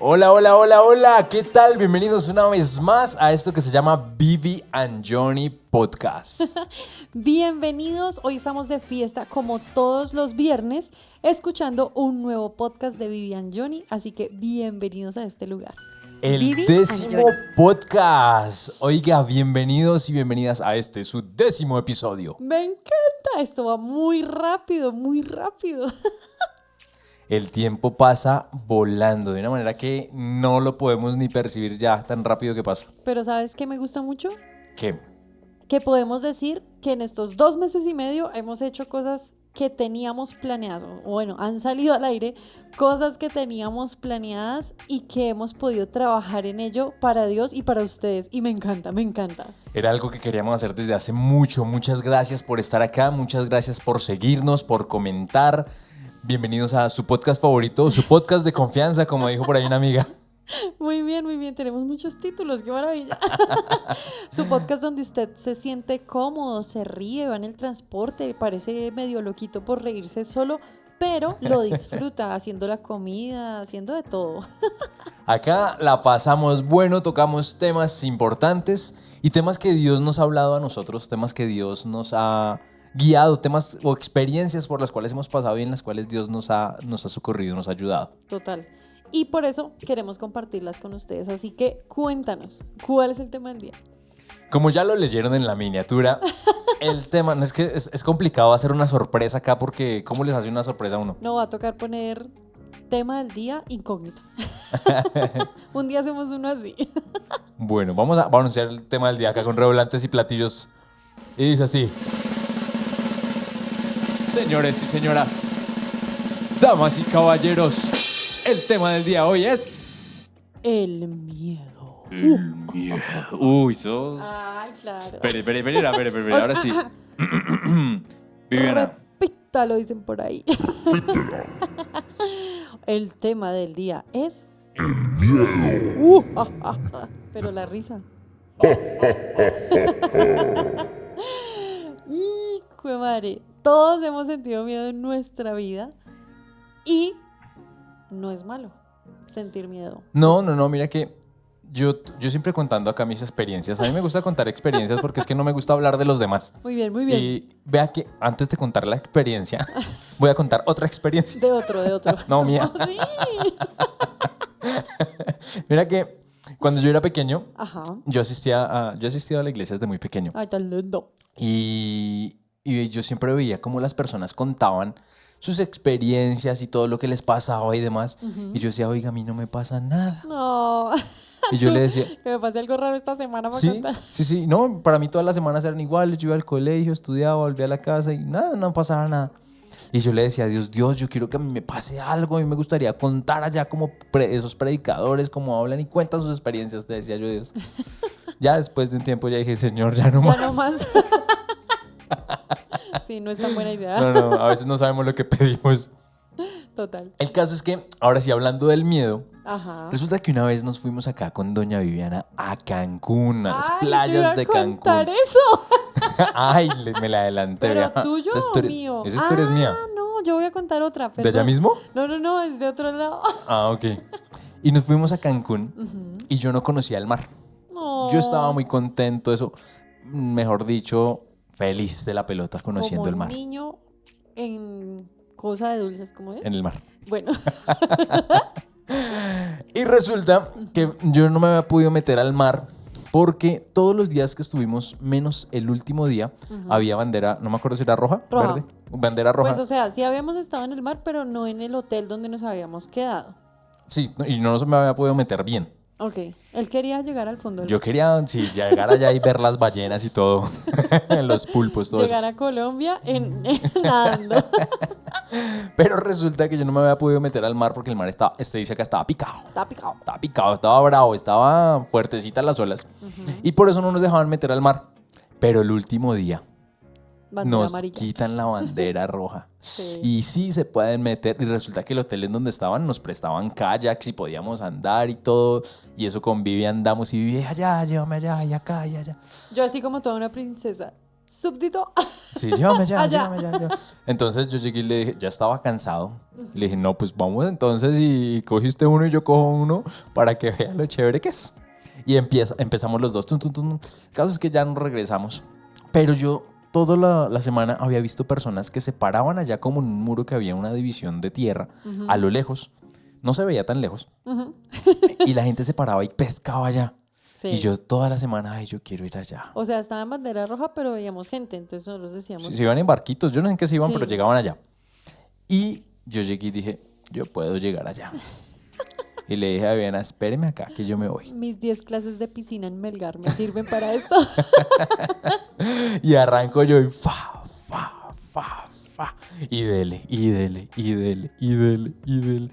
Hola, hola, hola, hola, ¿qué tal? Bienvenidos una vez más a esto que se llama Vivi and Johnny Podcast. Bienvenidos, hoy estamos de fiesta como todos los viernes, escuchando un nuevo podcast de Vivian Johnny, así que bienvenidos a este lugar. El Vivi 10º and Johnny. podcast. Oiga, bienvenidos y bienvenidas a su 10º episodio. Me encanta, esto va muy rápido, muy rápido. El tiempo pasa volando de una manera que no lo podemos ni percibir ya tan rápido que pasa. Pero ¿sabes qué me gusta mucho? ¿Qué? Que podemos decir que en estos 2 meses y medio hemos hecho cosas que teníamos planeadas, o bueno, han salido al aire cosas que teníamos planeadas y que hemos podido trabajar en ello para Dios y para ustedes. Y me encanta, me encanta. Era algo que queríamos hacer desde hace mucho. Muchas gracias por estar acá, muchas gracias por seguirnos, por comentar. Bienvenidos a su podcast favorito, su podcast de confianza, como dijo por ahí una amiga. Muy bien, tenemos muchos títulos, qué maravilla. Su podcast donde usted se siente cómodo, se ríe, va en el transporte, parece medio loquito por reírse solo, pero lo disfruta haciendo la comida, haciendo de todo. Acá la pasamos bueno, tocamos temas importantes y temas que Dios nos ha hablado a nosotros, temas que Dios nos ha guiado, temas o experiencias por las cuales hemos pasado y en las cuales Dios nos ha socorrido, nos ha ayudado. Total. Y por eso queremos compartirlas con ustedes, así que cuéntanos, ¿cuál es el tema del día? Como ya lo leyeron en la miniatura, el tema, no es que es complicado hacer una sorpresa acá porque ¿cómo les hace una sorpresa a uno? No va a tocar poner tema del día incógnito. Un día hacemos uno así. Bueno, vamos a anunciar el tema del día acá con redoblantes y platillos. Y dice así. Señores y señoras, damas y caballeros, el tema del día hoy es... El miedo. El miedo. Uy, sos... Ay, claro. Espere, ahora sí. Viviana. Repítalo, dicen por ahí. El tema del día es... El miedo. Pero la risa. Hijo de madre. Todos hemos sentido miedo en nuestra vida y no es malo sentir miedo. No, mira que yo siempre contando acá mis experiencias. A mí me gusta contar experiencias porque es que no me gusta hablar de los demás. Muy bien. Y vea que antes de contar la experiencia, voy a contar otra experiencia. De otro. No, mía. Sí. Mira que cuando yo era pequeño, Ajá. yo asistía a la iglesia desde muy pequeño. Ay, tan lindo. Y yo siempre veía cómo las personas contaban sus experiencias y todo lo que les pasaba y demás. Y yo decía, oiga, a mí no me pasa nada. No. Y yo le decía... Que me pase algo raro esta semana para Sí, contar. sí. No, para mí todas las semanas eran iguales. Yo iba al colegio, estudiaba, volvía a la casa y nada, no pasaba nada. Y yo le decía a Dios, yo quiero que a mí me pase algo. A mí me gustaría contar allá como esos predicadores, como hablan y cuentan sus experiencias, le decía yo a Dios. Ya después de un tiempo ya dije, Señor, ya no más. Ya no más. Sí, no es tan buena idea. No, a veces no sabemos lo que pedimos. Total. El caso es que, ahora sí, hablando del miedo, Ajá. resulta que una vez nos fuimos acá con doña Viviana a Cancún, a las Ay, playas de yo iba a contar Cancún. eso. Ay, me la adelanté. ¿Pero vea. tuyo Esa o historia, mío? esa historia es mía. No, yo voy a contar otra. ¿De allá perdón. mismo? No, es de otro lado. Ah, ok. Y nos fuimos a Cancún y yo no conocía el mar. No. Yo estaba muy contento, eso, mejor dicho, feliz de la pelota conociendo Como el mar. un niño en cosa de dulces, ¿cómo es? En el mar. Bueno. Y resulta que yo no me había podido meter al mar porque todos los días que estuvimos, menos el último día, había bandera, no me acuerdo si era roja, Roja. verde, bandera roja. Pues o sea, sí habíamos estado en el mar, pero no en el hotel donde nos habíamos quedado. Sí, y no se me había podido meter bien. Ok. Él quería llegar al fondo del Yo mar. quería, sí, llegar allá y ver las ballenas y todo, los pulpos, todo Llegar a Colombia nadando. eso. Pero resulta que yo no me había podido meter al mar porque el mar estaba, dice acá, estaba picado. Está picado. Estaba picado, estaba bravo, estaba fuertecitas las olas. Y por eso no nos dejaban meter al mar. Pero el último día Bandera nos amarilla. quitan la bandera roja. Sí. Y sí se pueden meter. Y resulta que el hotel en donde estaban nos prestaban kayaks y podíamos andar y todo. Y eso con Vivi andamos y Vivi, allá, llévame allá, y acá, y allá. Yo así como toda una princesa. súbdito. Sí, llévame allá, Allá. llévame allá, llévame. Entonces yo llegué y le dije, ya estaba cansado. Le dije, no, pues vamos entonces y coge usted uno y yo cojo uno para que vea lo chévere que es. Y empezamos los dos. Tun, tun, tun. El caso es que ya nos regresamos. Pero yo toda la semana había visto personas que se paraban allá como en un muro que había una división de tierra a lo lejos. No se veía tan lejos. Ujú. Y la gente se paraba y pescaba allá. Sí. Y yo toda la semana, ay, yo quiero ir allá. O sea, estaba en bandera roja, pero veíamos gente, entonces nosotros decíamos, Se iban en barquitos, yo no sé en qué se iban, Sí. pero llegaban allá. Y yo llegué y dije, yo puedo llegar allá. Y le dije a Viviana, espéreme acá, que yo me voy. mis 10 clases de piscina en Melgar me sirven para esto. Y arranco yo y fa, fa, fa, fa. Y dele, y dele, y dele, y dele, y dele.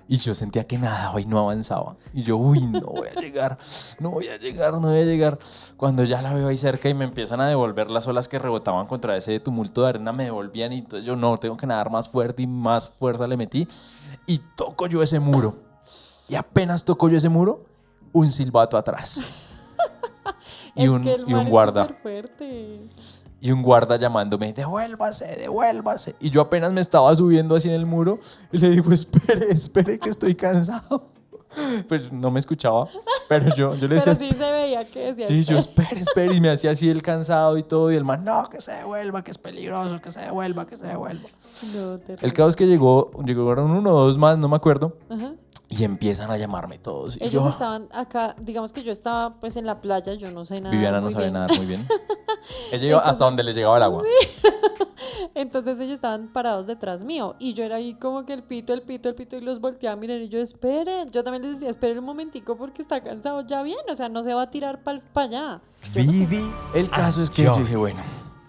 Y yo sentía que nada, y no avanzaba. Y yo, uy, no voy a llegar, no voy a llegar, no voy a llegar. Cuando ya la veo ahí cerca y me empiezan a devolver las olas que rebotaban contra ese tumulto de arena, me devolvían. Y entonces yo, no, tengo que nadar más fuerte y más fuerza le metí. Y toco yo ese muro. Y apenas toco yo ese muro, un silbato atrás. Y Es un, que el y mar un es guarda. superfuerte. Y un guarda llamándome, devuélvase, devuélvase. Y yo apenas me estaba subiendo así en el muro y le digo, espere, espere que estoy cansado. Pues no me escuchaba, pero yo le decía, Pero sí se veía que decía, sí, yo espere, espere. Y me hacía así el cansado y todo. Y el man, no, que se devuelva, que es peligroso, que se devuelva, que se devuelva. no, terrible. El caso es que llegaron uno o dos más, no me acuerdo. Ajá. Y empiezan a llamarme todos. Y Ellos yo, estaban acá, digamos que yo estaba pues en la playa, yo no sé nada Viviana no muy sabe bien. nadar muy bien. Ella iba hasta donde le llegaba el agua. Entonces ellos estaban parados detrás mío y yo era ahí como que el pito y los volteaba a mirar y yo, esperen, yo también les decía, esperen un momentico porque está cansado, ya bien, o sea, no se va a tirar para allá. Yo no sé. Vivi. El caso es que yo dije, bueno,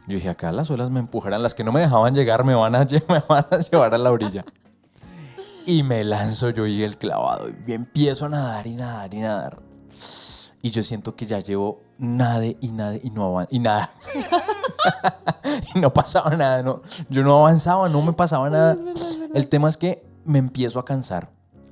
yo dije, acá las olas me empujarán, las que no me dejaban llegar me van a llevar a la orilla. Y me lanzo yo y el clavado y empiezo a nadar y nadar y nadar. Y yo siento que ya llevo nade y nade y no y nada. Y no pasaba nada, no, yo no avanzaba, no me pasaba nada. El tema es que me empiezo a cansar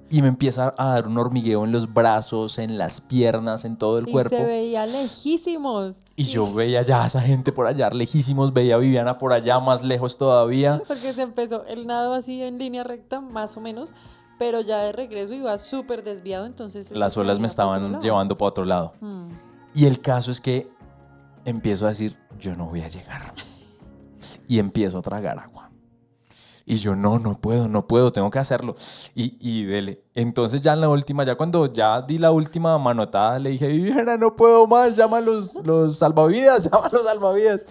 y me empieza a dar un hormigueo en los brazos, en las piernas, en todo el Y cuerpo. se veía lejísimos. Y yo veía ya a esa gente por allá lejísimos, veía a Viviana por allá más lejos todavía. Porque se empezó el nado así en línea recta, más o menos, pero ya de regreso iba súper desviado, entonces... eso Las se olas me veía para otro estaban lado. llevando para otro lado. Mm. Y el caso es que empiezo a decir, yo no voy a llegar. Y empiezo a tragar agua. Y yo, no puedo, tengo que hacerlo. Y dele. Entonces ya en la última, ya cuando ya di la última manotada, le dije, Viviana, no puedo más, llama a los salvavidas, llama a los salvavidas.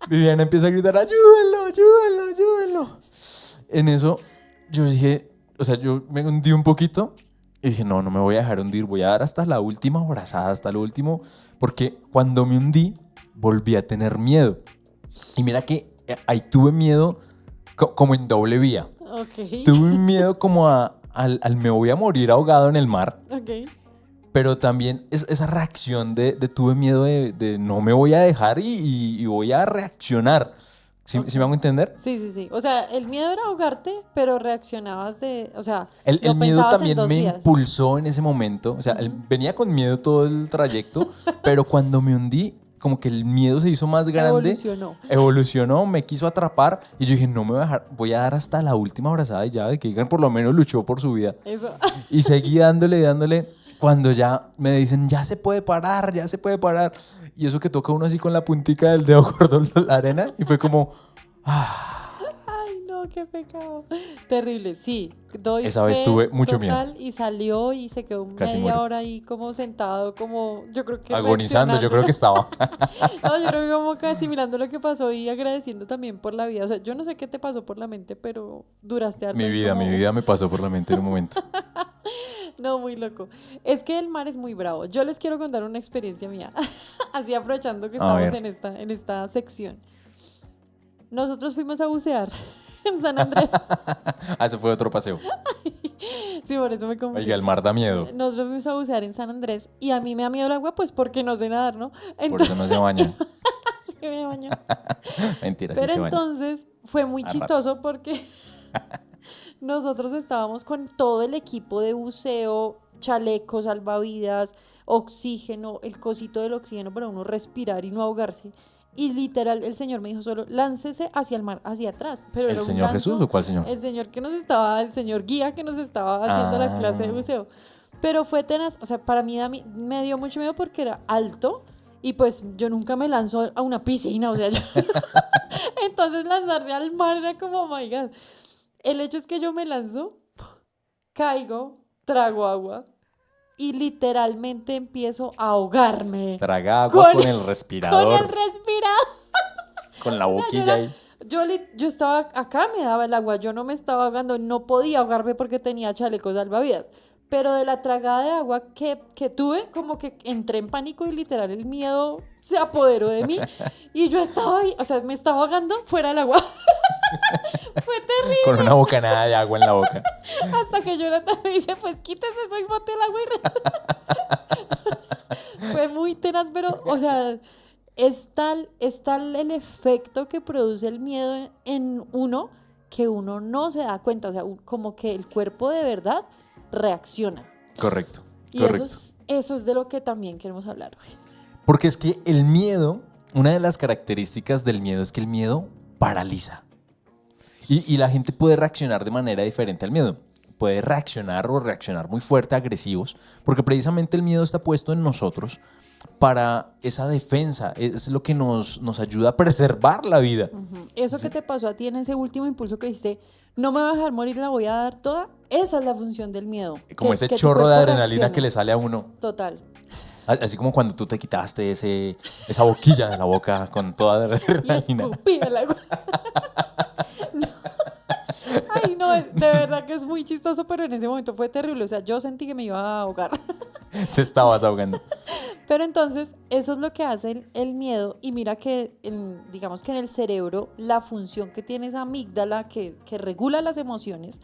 Viviana empieza a gritar, ayúdenlo, ayúdenlo, ayúdenlo. En eso yo dije, o sea, yo me hundí un poquito y dije, no me voy a dejar hundir, voy a dar hasta la última abrazada, hasta lo último, porque cuando me hundí, volví a tener miedo. Y mira que ahí tuve miedo como en doble vía. Ok. Tuve un miedo como al me voy a morir ahogado en el mar, Ok. pero también esa reacción de tuve miedo de no me voy a dejar y voy a reaccionar. ¿Sí, Ok. ¿sí me hago entender? Sí, sí, sí. O sea, el miedo era ahogarte, pero reaccionabas de... O sea, El lo miedo pensabas en también 2 me días. impulsó en ese momento. O sea, venía con miedo todo el trayecto, pero cuando me hundí, como que el miedo se hizo más grande. Evolucionó, me quiso atrapar y yo dije, no me voy a dejar, voy a dar hasta la última abrazada y ya, de que digan por lo menos luchó por su vida. Eso. Y seguí dándole, cuando ya me dicen, ya se puede parar, ya se puede parar. Y eso que toca uno así con la puntica del dedo gordo en la arena y fue como, Ay, no, qué pecado. Terrible, sí. Doy Esa vez fe tuve mucho total y salió y se quedó Casi media muero. hora ahí como sentado, como yo creo que agonizando, yo creo que estaba. No, yo creo que como casi mirando lo que pasó y agradeciendo también por la vida. O sea, yo no sé qué te pasó por la mente, pero duraste harto Mi ahí vida como- me pasó por la mente en un momento. No, muy loco. Es que el mar es muy bravo. Yo les quiero contar una experiencia mía. Así aprovechando que A estamos ver. en esta sección. Nosotros fuimos a bucear en San Andrés. Ese fue otro paseo. Sí, por eso me confundí. Oiga, el mar da miedo. Nosotros fuimos a bucear en San Andrés y a mí me da miedo el agua, pues porque no sé nadar, ¿no? Por eso no se baña. Me baño. Mentira, sí Pero se baña. entonces fue muy A chistoso ratos. porque nosotros estábamos con todo el equipo de buceo, chalecos, salvavidas, oxígeno, el cosito del oxígeno para uno respirar y no ahogarse. y literal el Señor me dijo solo, láncese hacia el mar, hacia atrás. Pero ¿El era un Señor gancho, Jesús o cuál Señor? el Señor guía que nos estaba haciendo la clase de buceo. Pero fue tenaz, o sea, para mí me dio mucho miedo porque era alto y pues yo nunca me lanzo a una piscina, o sea, entonces lanzarse al mar era como, oh my God. El hecho es que yo me lanzo, caigo, trago agua y literalmente empiezo a ahogarme. Traga agua con el Con respirador, el respirador. con la O sea, boquilla ahí. yo estaba acá, me daba el agua, yo no me estaba ahogando, no podía ahogarme porque tenía chalecos salvavidas. Pero de la tragada de agua que tuve, como que entré en pánico y literal el miedo se apoderó de mí. Y yo estaba ahí, o sea, me estaba ahogando fuera del agua. Fue terrible. Con una bocanada de agua en la boca. Hasta que Jonathan me dice, pues quítese eso y bote el agua. Fue muy tenaz, pero, o sea, es tal el efecto que produce el miedo en uno que uno no se da cuenta. O sea, como que el cuerpo de verdad reacciona. Correcto. Y correcto. eso es de lo que también queremos hablar hoy. Porque es que el miedo, una de las características del miedo es que el miedo paraliza. Y la gente puede reaccionar de manera diferente al miedo. Puede reaccionar o reaccionar muy fuerte, agresivos, porque precisamente el miedo está puesto en nosotros para esa defensa. Es lo que nos ayuda a preservar la vida. Eso que te pasó a ti en ese último impulso que dijiste, no me voy a dejar morir, la voy a dar toda, esa es la función del miedo. Como que ese tu chorro de cuerpo adrenalina reaccione. que le sale a uno. Total. Así como cuando tú te quitaste esa boquilla de la boca con toda la Y adrenalina. escupí el agua. No. Ay, no, de verdad que es muy chistoso, pero en ese momento fue terrible. O sea, yo sentí que me iba a ahogar. Te estabas ahogando. Pero entonces, eso es lo que hace el miedo. Y mira que, digamos que en el cerebro, la función que tiene esa amígdala que regula las emociones,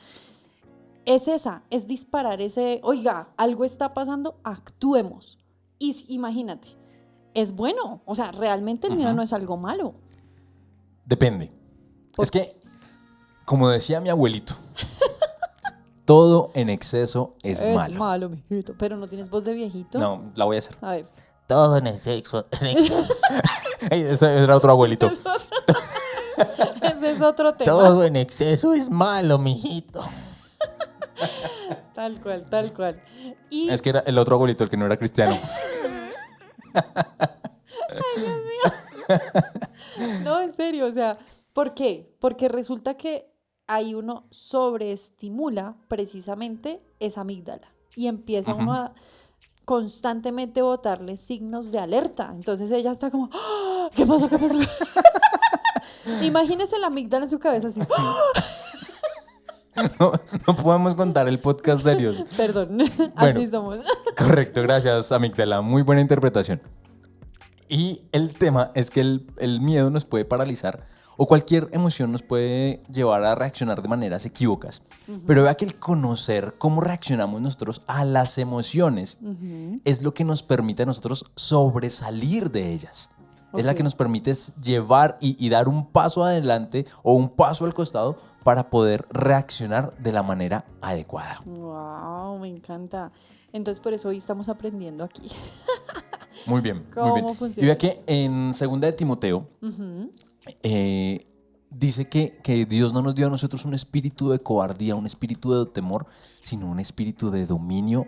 es esa, es disparar ese, oiga, algo está pasando, actuemos. Y imagínate, es bueno. O sea, realmente el miedo no es algo malo. Depende. ¿Por Es que, como decía mi abuelito, todo en exceso es malo. Es malo, mijito. Pero no tienes voz de viejito. No, la voy a hacer. A ver. Todo en exceso. Ey, ese era otro abuelito. Ese es otro tema. Todo en exceso es malo, mijito. Tal cual, tal cual. Y Es que era el otro abuelito, el que no era cristiano. no, en serio, o sea, ¿por qué? Porque resulta que ahí uno sobreestimula precisamente esa amígdala y empieza uno a constantemente botarle signos de alerta. Entonces ella está como, ¡ah! ¿Qué pasó? ¿Qué pasó? Imagínese la amígdala en su cabeza así. No podemos contar el podcast serios. Perdón, Bueno. así somos. Correcto, gracias, amígdala. Muy buena interpretación. Y el tema es que el miedo nos puede paralizar o cualquier emoción nos puede llevar a reaccionar de maneras equívocas. Pero vea que el conocer cómo reaccionamos nosotros a las emociones es lo que nos permite a nosotros sobresalir de ellas. Es la Ok. que nos permite llevar y dar un paso adelante o un paso al costado para poder reaccionar de la manera adecuada. Wow, me encanta. Entonces por eso hoy estamos aprendiendo aquí. Muy bien, ¿Cómo muy bien. funciona? Y vea que en 2 de Timoteo dice que Dios no nos dio a nosotros un espíritu de cobardía, un espíritu de temor, sino un espíritu de dominio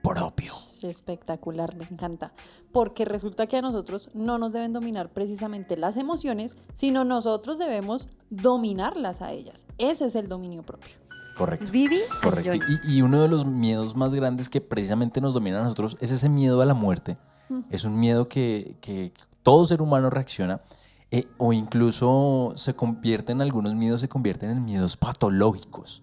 propio. Espectacular, me encanta. Porque resulta que a nosotros no nos deben dominar precisamente las emociones, sino nosotros debemos dominarlas a ellas. Ese es el dominio propio. Correcto. Vivi, Correcto. Y uno de los miedos más grandes que precisamente nos domina a nosotros es ese miedo a la muerte. Es un miedo que todo ser humano reacciona o incluso algunos miedos se convierten en miedos patológicos,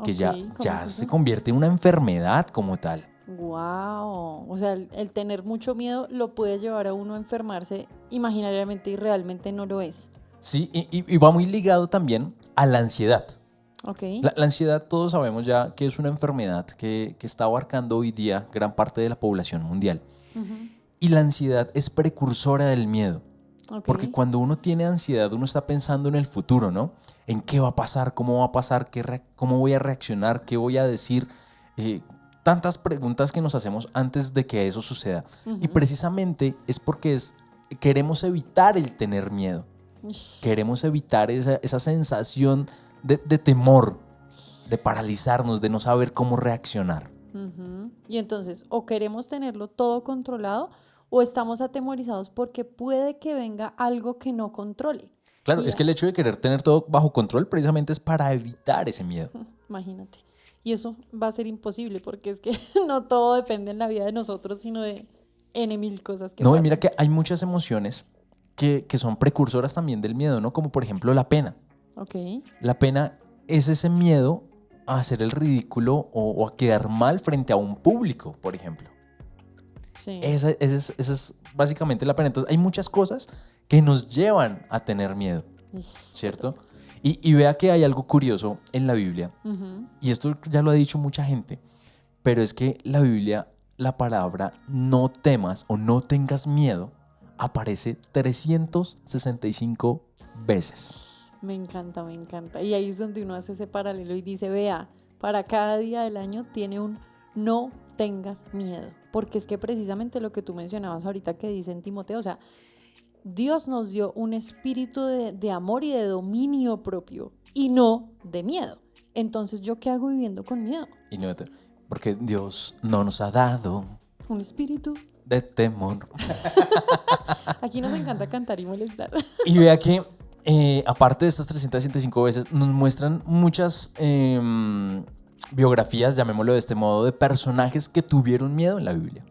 que Ok, ya ¿cómo es se eso? convierte en una enfermedad como tal. Wow, o sea, el tener mucho miedo lo puede llevar a uno a enfermarse imaginariamente y realmente no lo es. Sí, y va muy ligado también a la ansiedad. Ok. La ansiedad, todos sabemos ya que es una enfermedad que está abarcando hoy día gran parte de la población mundial. Y la ansiedad es precursora del miedo. Ok. Porque cuando uno tiene ansiedad, uno está pensando en el futuro, ¿no? En qué va a pasar, cómo va a pasar, cómo voy a reaccionar, qué voy a decir. Tantas preguntas que nos hacemos antes de que eso suceda. Y precisamente es porque es queremos evitar el tener miedo. Ish. Queremos evitar esa sensación de temor, de paralizarnos, de no saber cómo reaccionar. Ujú. Y entonces, o queremos tenerlo todo controlado, o estamos atemorizados porque puede que venga algo que no controle. Claro, Y es que el hecho de querer tener todo bajo control precisamente es para evitar ese miedo. imagínate. Y eso va a ser imposible porque es que no todo depende en la vida de nosotros, sino de N mil cosas que No, y mira pasan. que hay muchas emociones que son precursoras también del miedo, ¿no? Como por ejemplo la pena. Ok. La pena es ese miedo a hacer el ridículo o a quedar mal frente a un público, por ejemplo. Sí. Esa es básicamente la pena. Entonces hay muchas cosas que nos llevan a tener miedo, Ish, ¿cierto? Y vea que hay algo curioso en la Biblia, ujú. y esto ya lo ha dicho mucha gente, pero es que la Biblia, la palabra no temas o no tengas miedo, aparece 365 veces. Me encanta, me encanta. Y ahí es donde uno hace ese paralelo y dice, vea, para cada día del año tiene un no tengas miedo. Porque es que precisamente lo que tú mencionabas ahorita que dice en Timoteo, o sea, Dios nos dio un espíritu de amor y de dominio propio y no de miedo. Entonces, ¿yo qué hago viviendo con miedo? Y no, porque Dios no nos ha dado Un espíritu. de temor. Aquí nos encanta cantar y molestar. Y vea que, aparte de estas 365 veces, nos muestran muchas biografías, llamémoslo de este modo, de personajes que tuvieron miedo en la Biblia.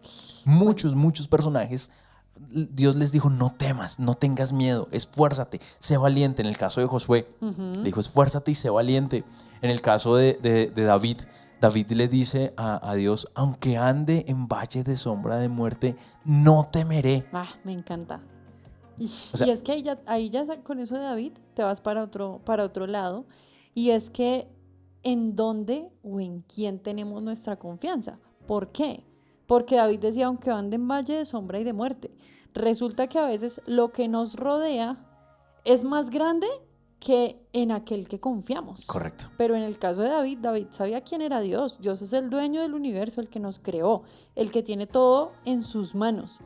Muchos personajes. Dios les dijo, no temas, no tengas miedo, esfuérzate, sé valiente. En el caso de Josué, le dijo, esfuérzate y sé valiente. En el caso de David, David le dice a Dios, aunque ande en valle de sombra de muerte, no temeré. Ah, me encanta. Ish, O sea, y es que ahí ya con eso de David te vas para otro lado. Y es que en dónde o en quién tenemos nuestra confianza. ¿Por qué? Porque David decía, aunque ande en valle de sombra y de muerte. Resulta que a veces lo que nos rodea es más grande que en aquel que confiamos. correcto. Pero en el caso de David, David sabía quién era Dios. Dios es el dueño del universo, el que nos creó, el que tiene todo en sus manos.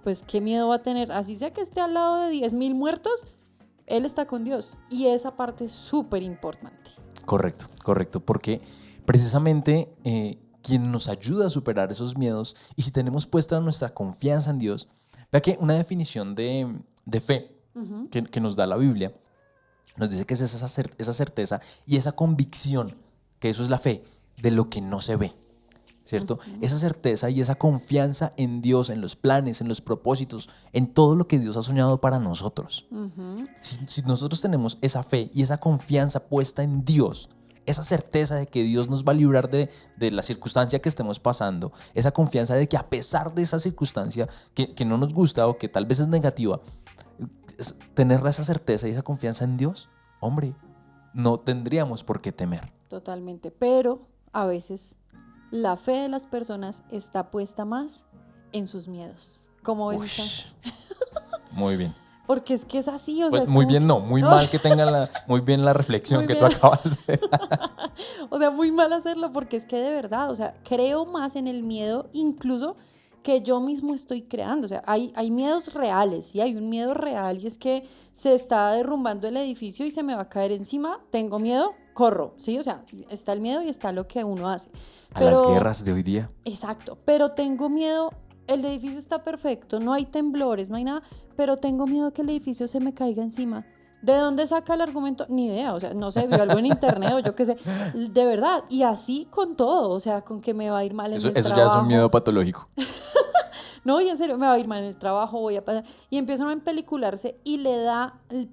Pues qué miedo va a tener, así sea que esté al lado de 10.000 muertos, él está con Dios. Y esa parte es súper importante. Correcto, porque precisamente quien nos ayuda a superar esos miedos, y si tenemos puesta nuestra confianza en Dios, vea que una definición de fe Ujú. que nos da la Biblia, nos dice que es esa certeza y esa convicción, que eso es la fe, de lo que no se ve, ¿cierto? Esa certeza y esa confianza en Dios, en los planes, en los propósitos, en todo lo que Dios ha soñado para nosotros. Ujú. Si nosotros tenemos esa fe y esa confianza puesta en Dios, esa certeza de que Dios nos va a librar de la circunstancia que estemos pasando, esa confianza de que a pesar de esa circunstancia que no nos gusta o que tal vez es negativa, tener esa certeza y esa confianza en Dios, hombre, no tendríamos por qué temer. Totalmente. Pero a veces la fe de las personas está puesta más en sus miedos. Como ven, Ush, muy bien. porque es que es así, o sea, Pues es muy como bien, que- no, muy mal que tengan muy bien la reflexión Muy que tú bien. acabas de... O sea, muy mal hacerlo porque es que de verdad, o sea, creo más en el miedo incluso que yo mismo estoy creando. O sea, hay miedos reales, y hay un miedo real y es que se está derrumbando el edificio y se me va a caer encima. Tengo miedo, corro, ¿sí? O sea, está el miedo y está lo que uno hace. A las guerras de hoy día. Exacto, pero tengo miedo, el edificio está perfecto, no hay temblores, no hay nada, pero tengo miedo que el edificio se me caiga encima. ¿De dónde saca el argumento? Ni idea, o sea, no sé, vio algo en internet o yo qué sé, de verdad, y así con todo, o sea, con que me va a ir mal en el Eso ya es trabajo. un miedo patológico. No, y en serio, me va a ir mal en el trabajo, voy a pasar. Y empieza uno a empelicularse y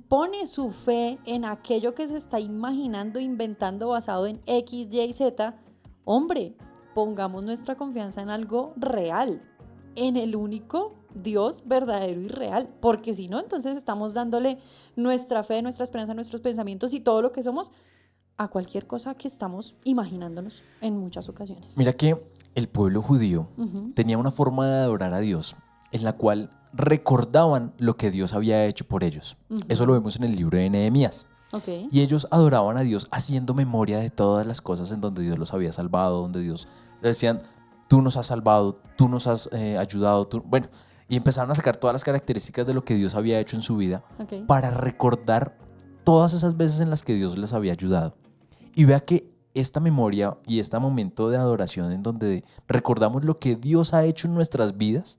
pone su fe en aquello que se está imaginando, inventando basado en X, Y, Z. Hombre, pongamos nuestra confianza en algo real, en el único Dios verdadero y real, porque si no, entonces estamos dándole nuestra fe, nuestra esperanza, nuestros pensamientos y todo lo que somos a cualquier cosa que estamos imaginándonos en muchas ocasiones. Mira que el pueblo judío Ujú. tenía una forma de adorar a Dios en la cual recordaban lo que Dios había hecho por ellos. Ujú. Eso lo vemos en el libro de Nehemías. Ok. Y ellos adoraban a Dios haciendo memoria de todas las cosas en donde Dios los había salvado, donde Dios le decían, tú nos has salvado, tú nos has ayudado. Bueno, Y empezaron a sacar todas las características de lo que Dios había hecho en su vida Ok. para recordar todas esas veces en las que Dios les había ayudado. Y vea que esta memoria y este momento de adoración en donde recordamos lo que Dios ha hecho en nuestras vidas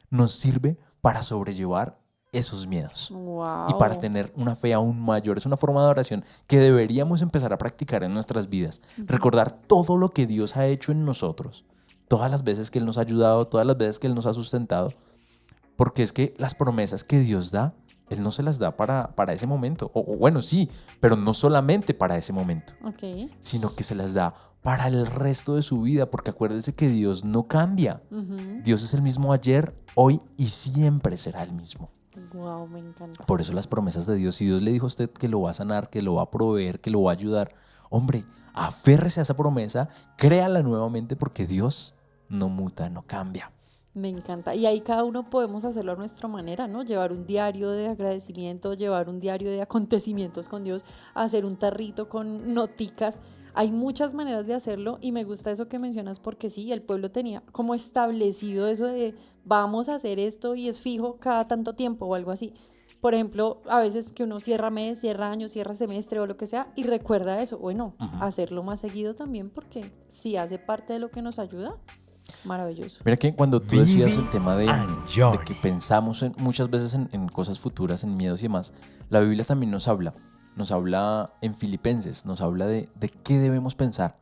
nos sirve para sobrellevar esos miedos y para Wow. tener una fe aún mayor. Es una forma de adoración que deberíamos empezar a practicar en nuestras vidas. Recordar todo lo que Dios ha hecho en nosotros, todas las veces que Él nos ha ayudado, todas las veces que Él nos ha sustentado, porque es que las promesas que Dios da, Él no se las da para ese momento. O bueno, sí, pero no solamente para ese momento, Ok. sino que se las da para el resto de su vida, porque acuérdese que Dios no cambia. Dios es el mismo ayer, hoy y siempre será el mismo. Wow, me encanta. Por eso las promesas de Dios, si Dios le dijo a usted que lo va a sanar, que lo va a proveer, que lo va a ayudar, hombre, aférrese a esa promesa, créala nuevamente porque Dios no muta, no cambia. Me encanta. Y ahí cada uno podemos hacerlo a nuestra manera, ¿no? Llevar un diario de agradecimiento, llevar un diario de acontecimientos con Dios, hacer un tarrito con noticas. Hay muchas maneras de hacerlo y me gusta eso que mencionas porque sí, el pueblo tenía como establecido eso de vamos a hacer esto y es fijo cada tanto tiempo o algo así. Por ejemplo, a veces que uno cierra mes, cierra año, cierra semestre o lo que sea y recuerda eso. Bueno, hacerlo más seguido también porque si hace parte de lo que nos ayuda, maravilloso. Mira que cuando tú decías el tema de Johnny. que pensamos muchas veces en cosas futuras, en miedos y demás, la Biblia también nos habla en Filipenses, nos habla de qué debemos pensar.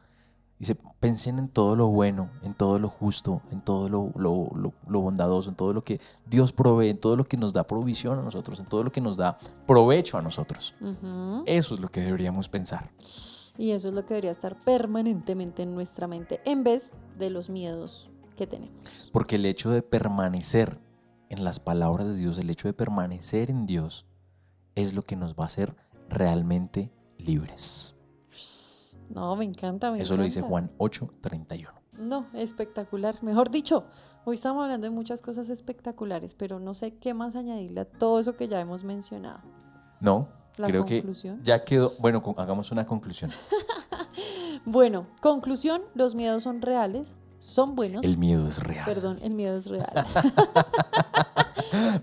Dice, pensen en todo lo bueno, en todo lo justo, en todo lo bondadoso, en todo lo que Dios provee, en todo lo que nos da provisión a nosotros, en todo lo que nos da provecho a nosotros. Ujú. Eso es lo que deberíamos pensar. Y eso es lo que debería estar permanentemente en nuestra mente en vez de los miedos que tenemos. Porque el hecho de permanecer en las palabras de Dios, el hecho de permanecer en Dios, es lo que nos va a hacer realmente libres. No, me encanta, me Eso lo dice encanta. Juan 8:31. No, espectacular. Mejor dicho, hoy estamos hablando de muchas cosas espectaculares, pero no sé qué más añadirle a todo eso que ya hemos mencionado. No, La creo conclusión. que ya quedó. Bueno, hagamos una conclusión. Bueno, conclusión, los miedos son reales, son buenos. El miedo es real. Perdón, el miedo es real.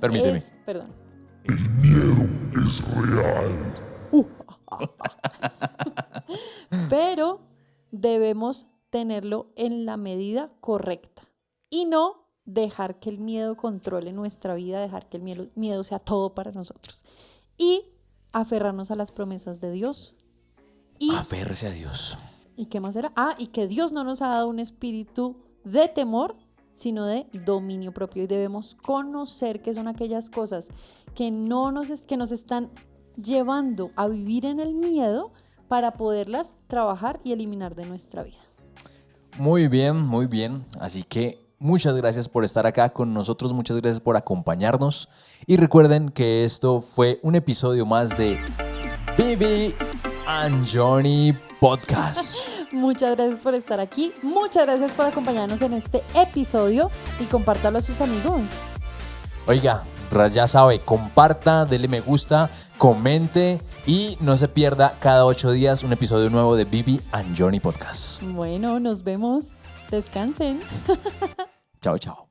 Permíteme. Perdón. Pero debemos tenerlo en la medida correcta y no dejar que el miedo controle nuestra vida, dejar que el miedo sea todo para nosotros y aferrarnos a las promesas de Dios. Aférrese a Dios. ¿Y qué más era? Y que Dios no nos ha dado un espíritu de temor, sino de dominio propio. Y debemos conocer qué son aquellas cosas que que nos están llevando a vivir en el miedo para poderlas trabajar y eliminar de nuestra vida. Muy bien, muy bien. Así que muchas gracias por estar acá con nosotros. Muchas gracias por acompañarnos. Y recuerden que esto fue un episodio más de Vivi and Johnny Podcast. Muchas gracias por estar aquí. Muchas gracias por acompañarnos en este episodio y compártalo a sus amigos. Oiga, ya sabe, comparta, dele me gusta, comente y no se pierda cada 8 días un episodio nuevo de Vivi and Johnny Podcast. Bueno, nos vemos. Descansen. Chao, chao.